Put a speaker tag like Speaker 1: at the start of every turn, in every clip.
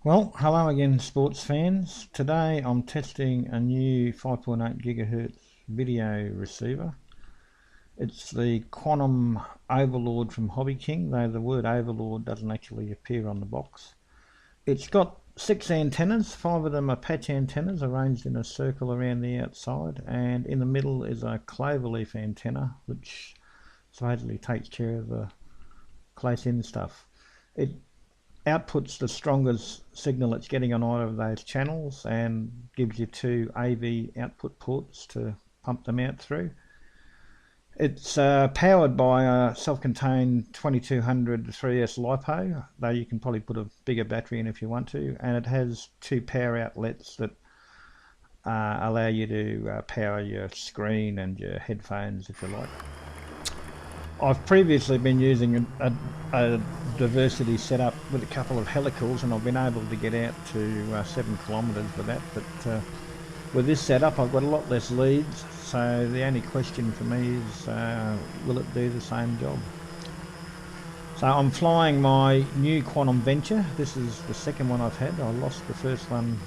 Speaker 1: Well, hello again, sports fans. Today I'm testing a new 5.8 gigahertz video receiver. It's the Quanum Overlord from Hobby King, though the word Overlord doesn't actually appear on the box. It's got 6 antennas, 5 of them are patch antennas arranged in a circle around the outside, and in the middle is a cloverleaf antenna which supposedly takes care of the close-in stuff. It outputs the strongest signal it's getting on either of those channels and gives you 2 AV output ports to pump them out through. It's powered by a self-contained 2200 3S LiPo, though you can probably put a bigger battery in if you want to, and it has 2 power outlets that allow you to power your screen and your headphones if you like. I've previously been using a diversity setup with a couple of helicals, and I've been able to get out to 7 kilometres with that, but with this setup I've got a lot less leads, so the only question for me is will it do the same job? So I'm flying my new Quantum Venture. This is the second one I've had. I lost the first one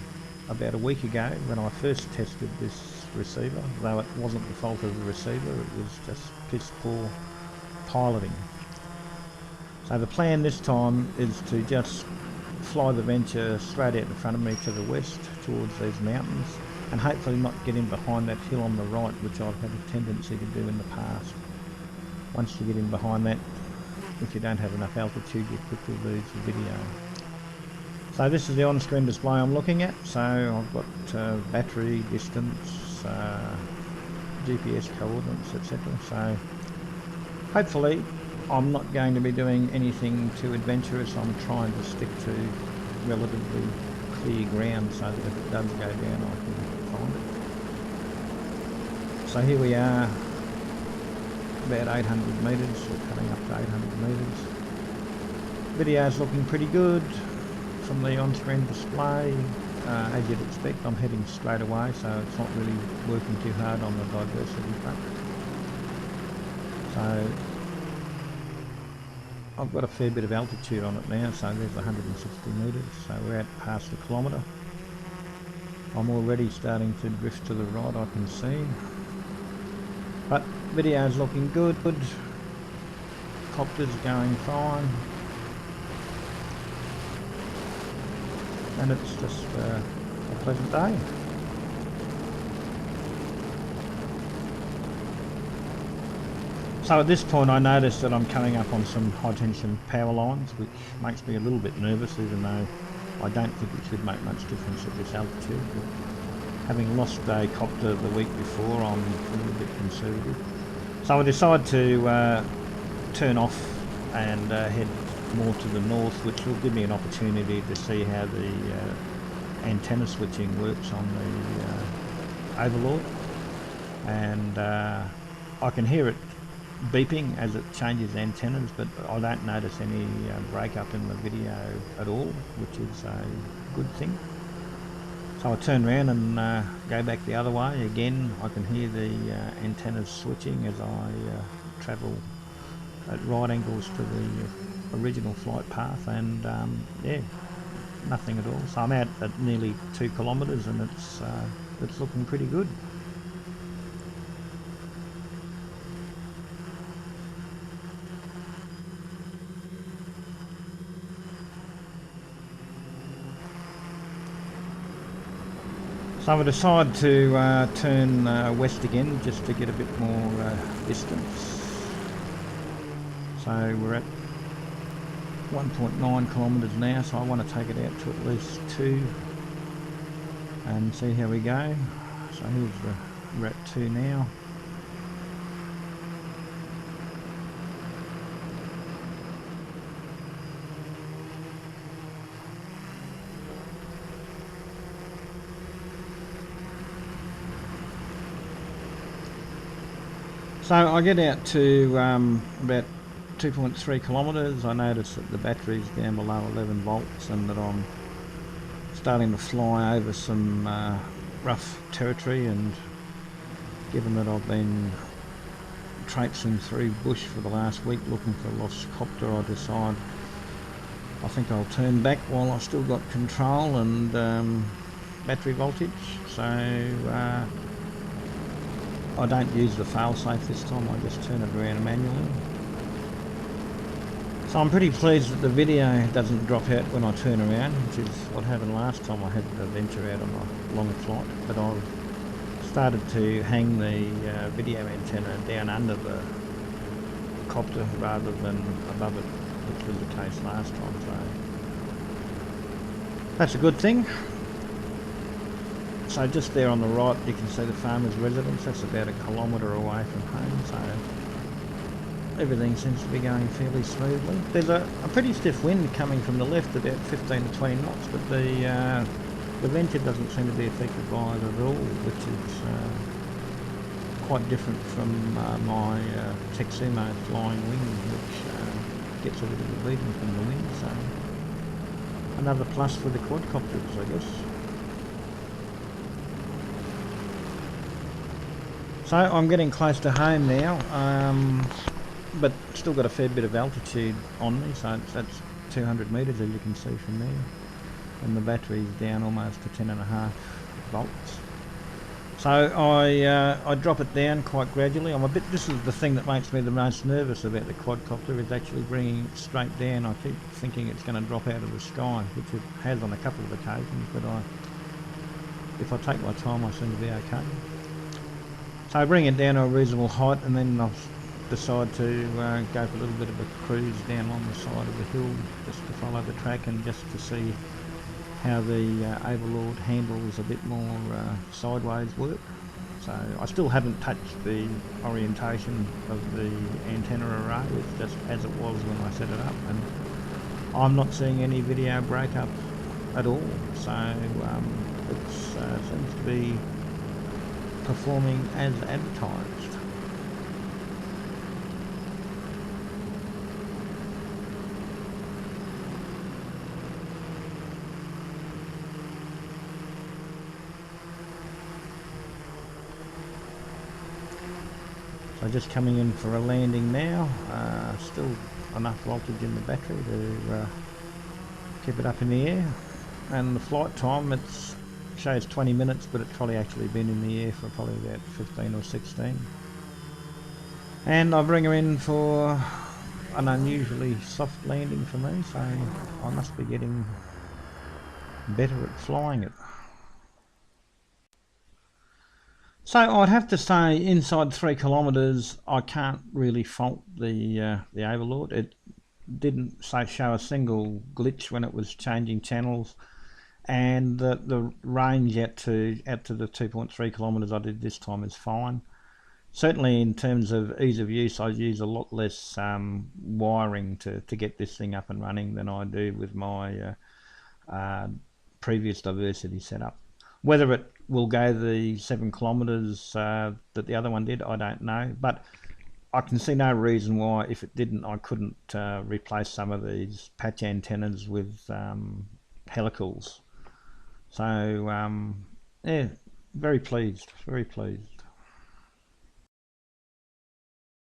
Speaker 1: about a week ago when I first tested this receiver, though it wasn't the fault of the receiver, it was just piss poor piloting. So the plan this time is to just fly the Venture straight out in front of me to the west towards these mountains, and hopefully not get in behind that hill on the right, which I've had a tendency to do in the past. Once you get in behind that, if you don't have enough altitude, you quickly lose the video. So this is the on-screen display I'm looking at. So I've got battery, distance, GPS coordinates, etc. So hopefully I'm not going to be doing anything too adventurous. I'm trying to stick to relatively clear ground so that if it does go down I can find it. So here we are, about 800 metres, we're coming up to 800 metres. Video's looking pretty good from the on-screen display. As you'd expect, I'm heading straight away, so it's not really working too hard on the diversity front. So I've got a fair bit of altitude on it now, so there's 160 metres, so we're out past the kilometre. I'm already starting to drift to the right, I can see. But video's looking good, copter's going fine, and it's just a pleasant day. So at this point I noticed that I'm coming up on some high tension power lines, which makes me a little bit nervous, even though I don't think it should make much difference at this altitude. But having lost a copter the week before, I'm a little bit conservative. So I decided to turn off and head more to the north, which will give me an opportunity to see how the antenna switching works on the Overlord. And I can hear it beeping as it changes antennas, but I don't notice any breakup in the video at all, which is a good thing. So I turn around and go back the other way. Again, I can hear the antennas switching as I travel at right angles to the original flight path, and yeah, nothing at all. So I'm out at nearly 2 kilometres, and it's looking pretty good. So I decided to turn west again just to get a bit more distance. So we're at 1.9 kilometres now, so I want to take it out to at least 2 and see how we go. So we're at 2 now. So I get out to about 2.3 kilometres. I notice that the battery's down below 11 volts and that I'm starting to fly over some rough territory, and given that I've been traipsing through bush for the last week looking for a lost copter, I decide I think I'll turn back while I've still got control and battery voltage, so I don't use the failsafe this time, I just turn it around manually. So I'm pretty pleased that the video doesn't drop out when I turn around, which is what happened last time I had the Venture out on a long flight. But I've started to hang the video antenna down under the copter rather than above it, which was the case last time, so that's a good thing. So just there on the right you can see the farmer's residence. That's about 1 kilometre away from home, so everything seems to be going fairly smoothly. There's a pretty stiff wind coming from the left, about 15 to 20 knots, but the Venture doesn't seem to be affected by it at all, which is quite different from my Tek-Sumo flying wing, which gets a little bit beaten from the wind, so another plus for the quadcopters, I guess. So I'm getting close to home now, but still got a fair bit of altitude on me, so that's 200 metres as you can see from there, and the battery's down almost to 10.5 volts. So I drop it down quite gradually. This is the thing that makes me the most nervous about the quadcopter, is actually bringing it straight down. I keep thinking it's going to drop out of the sky, which it has on a couple of occasions, but if I take my time I seem to be okay. So I bring it down to a reasonable height, and then I'll decide to go for a little bit of a cruise down along the side of the hill, just to follow the track and just to see how the Overlord handles a bit more sideways work. So I still haven't touched the orientation of the antenna array, it's just as it was when I set it up, and I'm not seeing any video breakup at all, so it seems to be performing as advertised. So just coming in for a landing now, still enough voltage in the battery to keep it up in the air, and the flight time, it shows 20 minutes, but it's probably actually been in the air for probably about 15 or 16. And I bring her in for an unusually soft landing for me, so I must be getting better at flying it. So I'd have to say inside 3 kilometres I can't really fault the Overlord. It didn't show a single glitch when it was changing channels, and the range out to the 2.3 kilometres I did this time is fine. Certainly in terms of ease of use, I use a lot less wiring to get this thing up and running than I do with my previous diversity setup. Whether it will go the 7 kilometres that the other one did, I don't know, but I can see no reason why, if it didn't, I couldn't replace some of these patch antennas with helicals. So yeah, very pleased, very pleased.